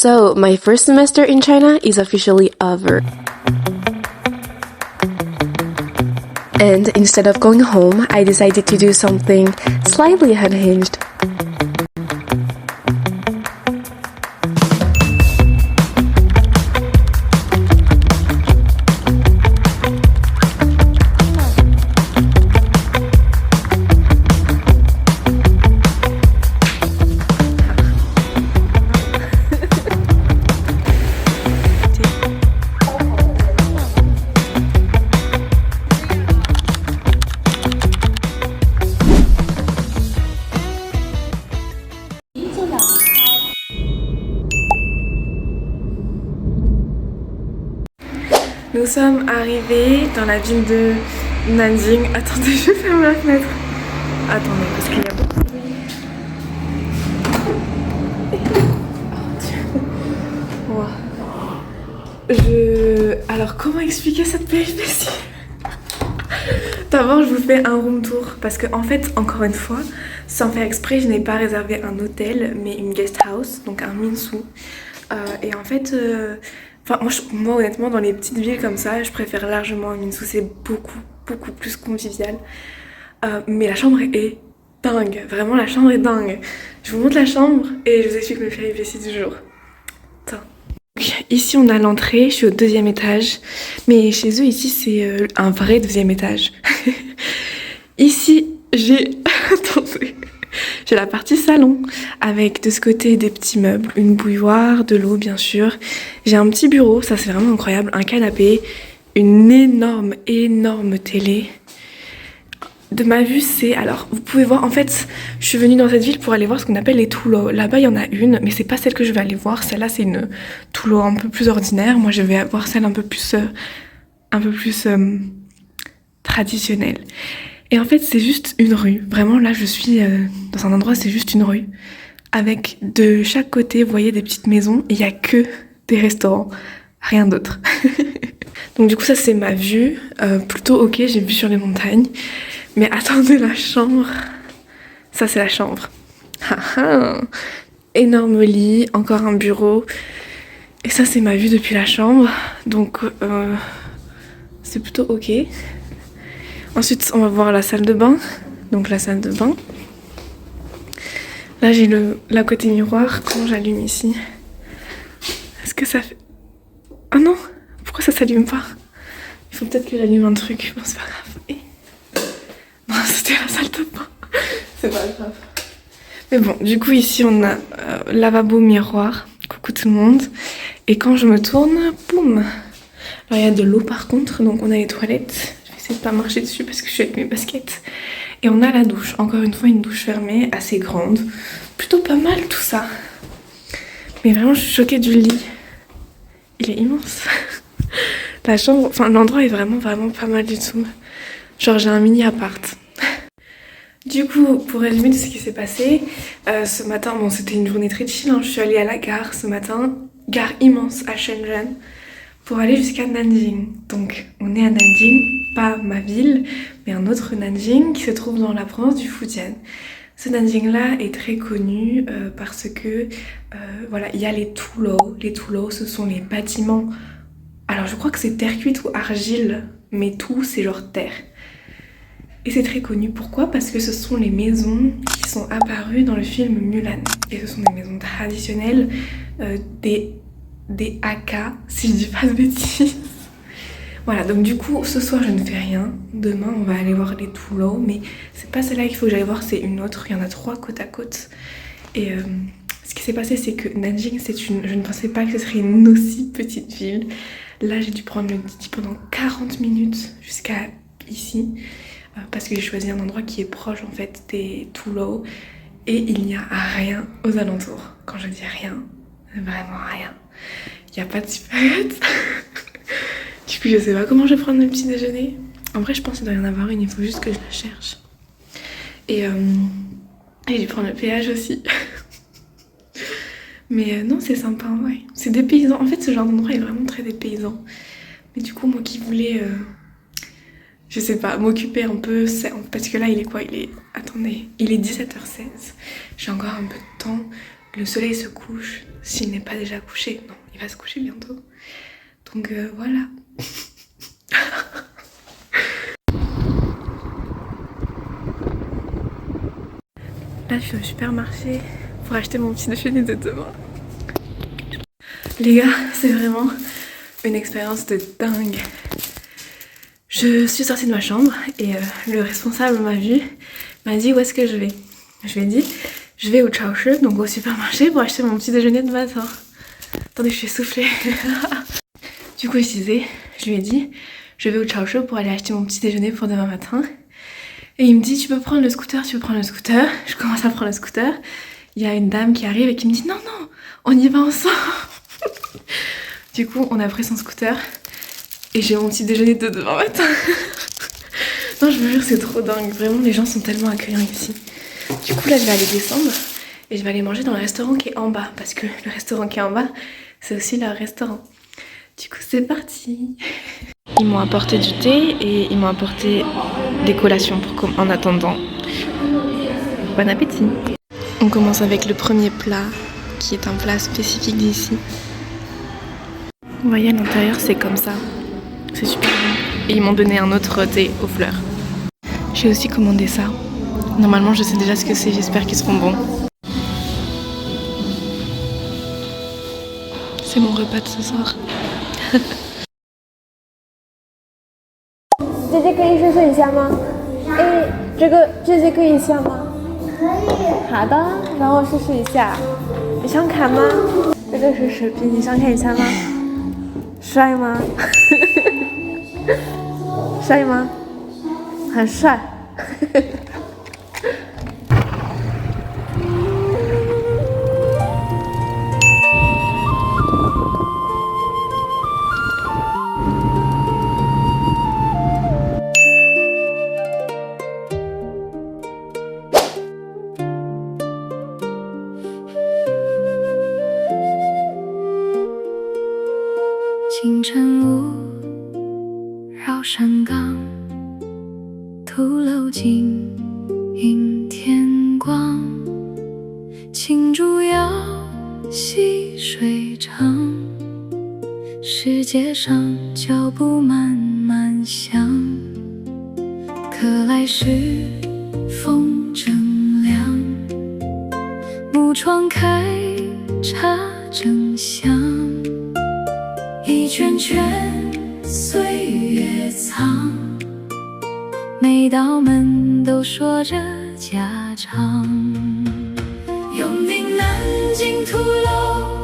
So, my first semester in China is officially over. And instead of going home, I decided to do something slightly unhinged. Nous sommes arrivés dans la ville de Nanjing. Attendez, je ferme la fenêtre. Attendez, parce qu'il y a beaucoup de bruit. Alors, comment expliquer cette péripétie? D'abord, je vous fais un room tour parce que, en fait, encore une fois, sans faire exprès, je n'ai pas réservé un hôtel, mais une guest house, donc un minsu. Et en fait, moi, honnêtement, dans les petites villes comme ça, je préfère largement un minsu. C'est beaucoup plus convivial. Mais la chambre est dingue. Vraiment, la chambre est dingue. Je vous montre la chambre et je vous explique mes péripéties du jour. Attends. Ici, on a l'entrée. Je suis au 2e étage. Mais chez eux, ici, c'est un vrai 2e étage. Ici, j'ai... Attendez. J'ai la partie salon avec de ce côté des petits meubles, une bouilloire, de l'eau bien sûr. J'ai un petit bureau, ça c'est vraiment incroyable, un canapé, une énorme télé. De ma vue c'est... Alors vous pouvez voir, en fait je suis venue dans cette ville pour aller voir ce qu'on appelle les Tulo. Là-bas il y en a une, mais c'est pas celle que je vais aller voir. Celle-là c'est une Tulo un peu plus ordinaire. Moi je vais voir celle un peu plus traditionnelle. Et en fait, c'est juste une rue. Vraiment, là, je suis dans un endroit, c'est juste une rue. Avec de chaque côté, vous voyez, des petites maisons. Et il n'y a que des restaurants. Rien d'autre. Donc du coup, ça, c'est ma vue. Plutôt ok, j'ai vue sur les montagnes. Mais attendez, la chambre. Ça, c'est la chambre. Énorme lit, encore un bureau. Et ça, c'est ma vue depuis la chambre. Donc, c'est plutôt ok. Ensuite, on va voir la salle de bain. Donc la salle de bain. Là, j'ai la côté miroir. Comment j'allume ici? Est-ce que ça fait... Ah non! Pourquoi ça s'allume pas? Il faut peut-être que j'allume un truc. Bon, c'est pas grave. Non, c'était la salle de bain. C'est pas grave. Mais bon, du coup, ici, on a lavabo, miroir. Coucou tout le monde. Et quand je me tourne, boum! Alors, il y a de l'eau par contre. Donc, on a les toilettes. De pas marcher dessus parce que je suis avec mes baskets. Et on a la douche, encore une fois une douche fermée assez grande, plutôt pas mal tout ça, mais vraiment je suis choquée du lit, il est immense. La chambre, enfin l'endroit est vraiment pas mal du tout, genre j'ai un mini appart. Du coup, pour résumer tout ce qui s'est passé, ce matin, bon c'était une journée très chill, hein. Je suis allée à la gare ce matin, gare immense à Shenzhen, pour aller jusqu'à Nanjing. Donc on est à Nanjing, pas ma ville, mais un autre Nanjing qui se trouve dans la province du Fujian. Ce Nanjing-là est très connu parce que voilà, il y a les Tulo. Les Tulo, ce sont les bâtiments. Alors je crois que c'est terre cuite ou argile, mais tout c'est genre terre. Et c'est très connu. Pourquoi? Parce que ce sont les maisons qui sont apparues dans le film Mulan. Et ce sont des maisons traditionnelles, des Hakka, si je dis pas de bêtises. Voilà, donc du coup, ce soir, je ne fais rien. Demain, on va aller voir les Tulo, mais c'est pas celle-là qu'il faut que j'aille voir, c'est une autre. Il y en a 3 côte à côte. Et ce qui s'est passé, c'est que Nanjing, je ne pensais pas que ce serait une aussi petite ville. Là, j'ai dû prendre le Didi pendant 40 minutes jusqu'à ici. Parce que j'ai choisi un endroit qui est proche, en fait, des Tulo. Et il n'y a rien aux alentours. Quand je dis rien, vraiment rien. Il n'y a pas de supérette. Du coup, je sais pas comment je vais prendre le petit déjeuner. En vrai, je pense qu'il doit y en avoir une, il faut juste que je la cherche. Et j'ai dû prendre le péage aussi. Mais non, c'est sympa, ouais. C'est dépaysant. En fait, ce genre d'endroit est vraiment très dépaysant. Mais du coup, moi qui voulais, je sais pas, m'occuper un peu, parce que là, il est quoi? Attendez, il est 17h16. J'ai encore un peu de temps. le soleil se couche, s'il n'est pas déjà couché. Non, il va se coucher bientôt. Donc voilà. Là, je suis au supermarché pour acheter mon petit déjeuner de demain. Les gars, c'est vraiment une expérience de dingue. Je suis sortie de ma chambre et le responsable m'a vu, m'a dit où est-ce que je vais. Je lui ai dit, je vais au Chaoshi, donc au supermarché, pour acheter mon petit déjeuner de matin. Attendez, je suis essoufflée. Du coup, je lui ai dit, je vais au Chaoshi pour aller acheter mon petit déjeuner pour demain matin. Et il me dit, tu peux prendre le scooter, tu peux prendre le scooter. Je commence à prendre le scooter. Il y a une dame qui arrive et qui me dit, non, non, on y va ensemble. Du coup, on a pris son scooter et j'ai mon petit déjeuner de demain matin. Non, je vous jure, c'est trop dingue. Vraiment, les gens sont tellement accueillants ici. Du coup, là, je vais aller descendre et je vais aller manger dans le restaurant qui est en bas. Parce que le restaurant qui est en bas, c'est aussi leur restaurant. Du coup, c'est parti. Ils m'ont apporté du thé et ils m'ont apporté des collations en attendant. Bon appétit. On commence avec le premier plat, qui est un plat spécifique d'ici. Vous voyez, à l'intérieur, c'est comme ça. C'est super bon. Et ils m'ont donné un autre thé aux fleurs. J'ai aussi commandé ça. Normalement, je sais déjà ce que c'est, j'espère qu'ils seront bons. C'est mon repas de ce soir. 姐姐可以试试一下吗？哎，这个姐姐可以一下吗？可以。好的，让我试试一下。你想看吗？这个是视频，你想看一下吗？帅吗？帅吗？很帅。清晨雾绕山岗，徒楼静映天光。青竹摇，溪水长，世界上脚步慢慢响。可来时风正凉，木窗开，茶正香。一圈圈岁月藏，每道门都说着家常。永定南京土楼，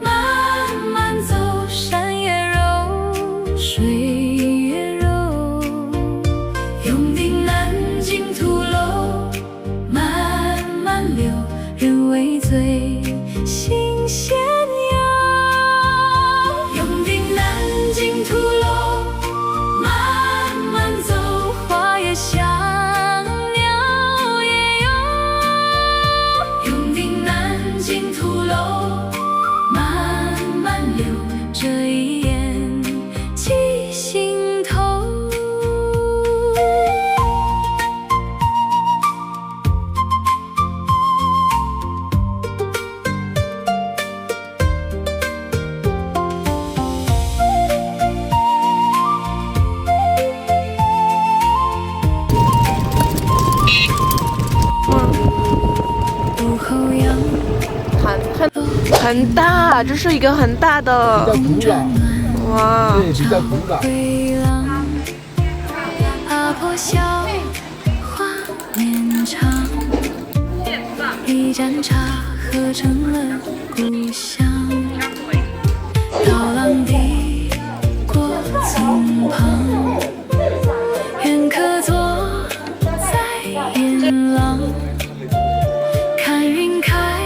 慢慢走，山也柔，水也柔。永定南京土楼，慢慢流，人未醉，心先摇。土楼慢慢走，花也香，鸟也游。永定南京土楼慢慢流，这一眼记心头。很大，这是一个很大的，哇！对，比较古老。阿婆笑，话绵长，一盏茶喝成了故乡。刀郎抵过村旁，愿客坐在檐廊，看云开。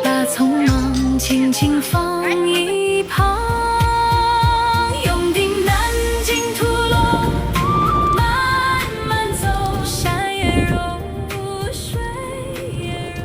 把匆忙轻轻放一旁。永定南京土楼，慢慢走，山也柔，水也柔。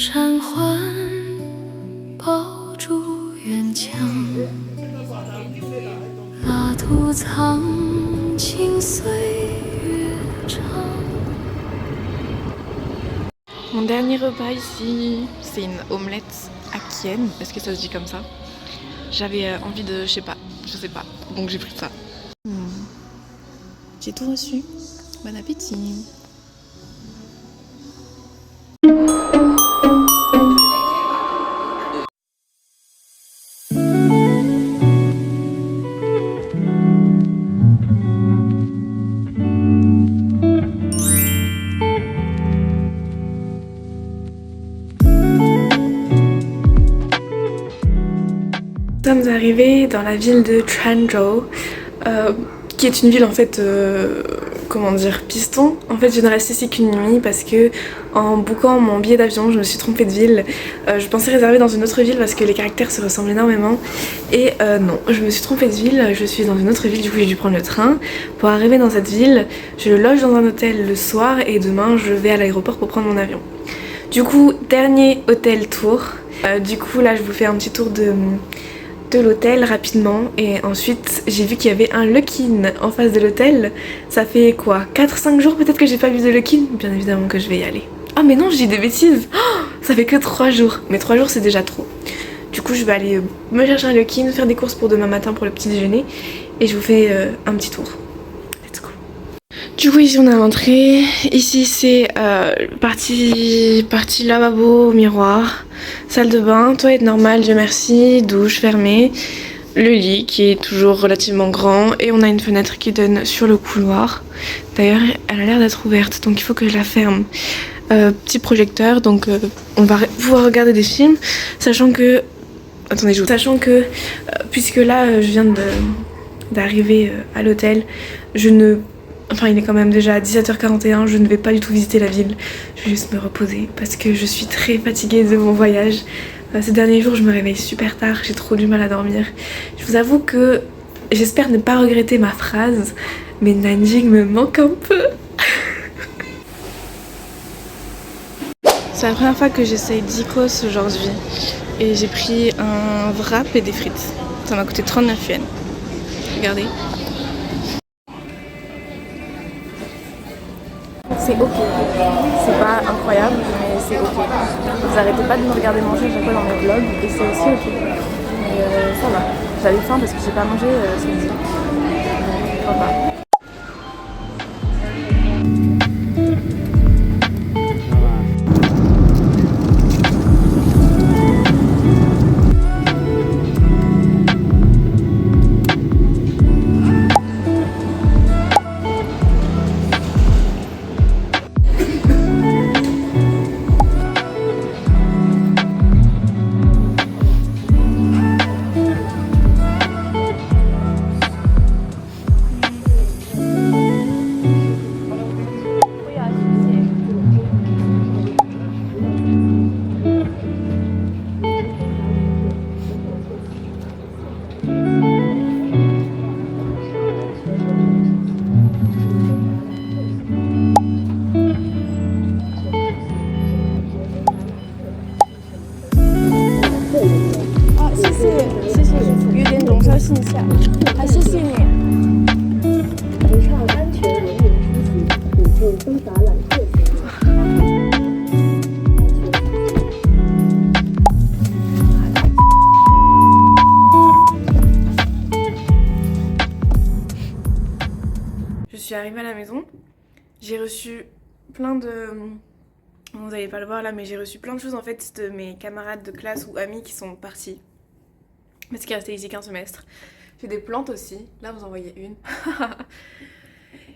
山环抱住远墙，拉土藏青岁月长。 Mon dernier repas ici, c'est une omelette à Kien, est-ce que ça se dit comme ça? J'avais envie de, je sais pas, donc j'ai pris ça. J'ai tout reçu, bon appétit. Nous sommes arrivés dans la ville de Changzhou, qui est une ville en fait, comment dire, piston. En fait je ne reste ici qu'une nuit parce que en bookant mon billet d'avion je me suis trompée de ville. Je pensais réserver dans une autre ville parce que les caractères se ressemblent énormément et non, je me suis trompée de ville, je suis dans une autre ville, du coup j'ai dû prendre le train. Pour arriver dans cette ville, je loge dans un hôtel le soir et demain je vais à l'aéroport pour prendre mon avion. Du coup, dernier hôtel tour. Du coup là je vous fais un petit tour de l'hôtel rapidement et ensuite j'ai vu qu'il y avait un Luckin en face de l'hôtel. Ça fait quoi, 4-5 jours peut-être que j'ai pas vu de Luckin. Bien évidemment que je vais y aller. Ah mais non, je dis des bêtises, oh, ça fait que 3 jours, mais 3 jours c'est déjà trop. Du coup je vais aller me chercher un Luckin, faire des courses pour demain matin pour le petit déjeuner et je vous fais un petit tour. Let's go. Du coup ici on est à l'entrée, ici c'est partie lavabo, miroir, salle de bain, toilette normale, Dieu merci, douche fermée, le lit qui est toujours relativement grand et on a une fenêtre qui donne sur le couloir. D'ailleurs elle a l'air d'être ouverte donc il faut que je la ferme. Petit projecteur donc on va pouvoir regarder des films sachant que... Attendez, puisque là je viens d'arriver à l'hôtel, enfin il est quand même déjà 17h41, je ne vais pas du tout visiter la ville, je vais juste me reposer parce que je suis très fatiguée de mon voyage. Ces derniers jours je me réveille super tard, j'ai trop du mal à dormir. Je vous avoue que j'espère ne pas regretter ma phrase, mais Nanjing me manque un peu. C'est la première fois que j'essaye Zikos aujourd'hui et j'ai pris un wrap et des frites. Ça m'a coûté 39 yuan. Regardez. C'est ok, c'est pas incroyable mais c'est ok. Vous arrêtez pas de me regarder manger à chaque fois dans mes vlogs et c'est aussi ok. Mais ça va. J'avais faim parce que j'ai pas mangé ce midi. Ça va. Je suis arrivée à la maison, j'ai reçu plein de... Vous n'allez pas le voir là, mais j'ai reçu plein de choses en fait de mes camarades de classe ou amis qui sont partis. Parce qu'ils restaient ici qu'un semestre. J'ai des plantes aussi, là vous en voyez une.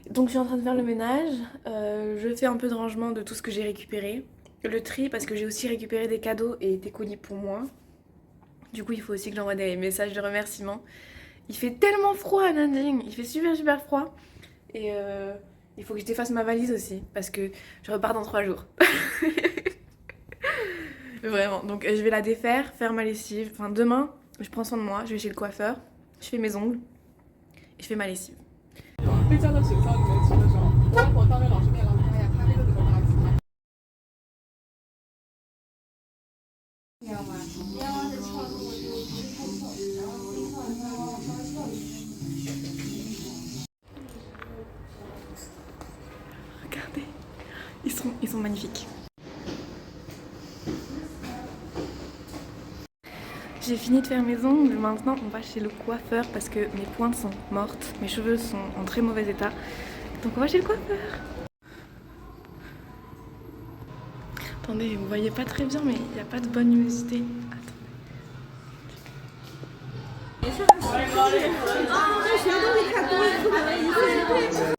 Donc je suis en train de faire le ménage, je fais un peu de rangement de tout ce que j'ai récupéré. Le tri parce que j'ai aussi récupéré des cadeaux et des colis pour moi. Du coup il faut aussi que j'envoie des messages de remerciement. Il fait tellement froid à Nanjing, il fait super froid. Et il faut que je défasse ma valise aussi parce que je repars dans 3 jours. Vraiment, donc je vais la défaire, faire ma lessive. Enfin demain, je prends soin de moi, je vais chez le coiffeur, je fais mes ongles et je fais ma lessive. Regardez, ils sont magnifiques. J'ai fini de faire mes ongles, maintenant on va chez le coiffeur parce que mes pointes sont mortes, mes cheveux sont en très mauvais état. Donc on va chez le coiffeur. Attendez, vous voyez pas très bien mais il n'y a pas de bonne luminosité. Attendez.